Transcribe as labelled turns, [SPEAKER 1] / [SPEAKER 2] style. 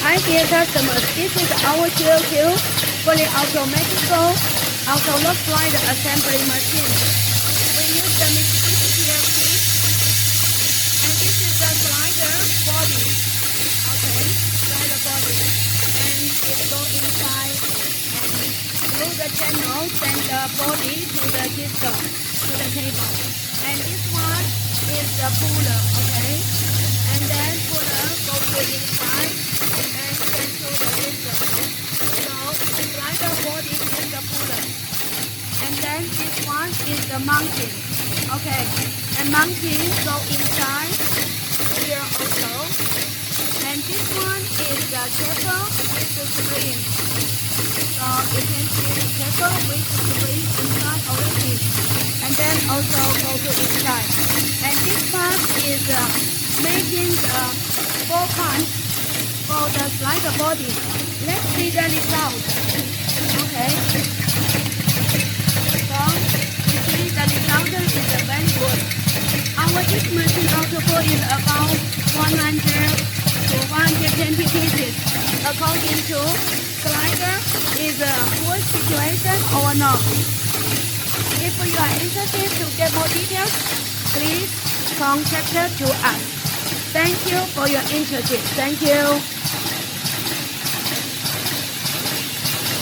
[SPEAKER 1] Hi dear customers, this is our QQ fully automatical auto-lock slider assembly machine. We use the Mitsubishi PLC, and this is the slider body. Okay, slider body, and it goes inside and through the channel, send the body to the system, to the table. And this one is the puller, okay, and then puller goes to inside and send to the system. So the slider body is the puller, and then this one is the mounting, okay, and mounting go inside here also. And this one is the taper with the spring. So you can see the taper with the spring inside already. And then also go to inside. And this part is making the 4 parts for the slider body. Let's see the result. Okay. So you see the result is very good. Our this machine output is about 100 to 120 pieces according to slider is a good situation or not. If you are interested to get more details, please contact to us. Thank you for your interest. Thank you.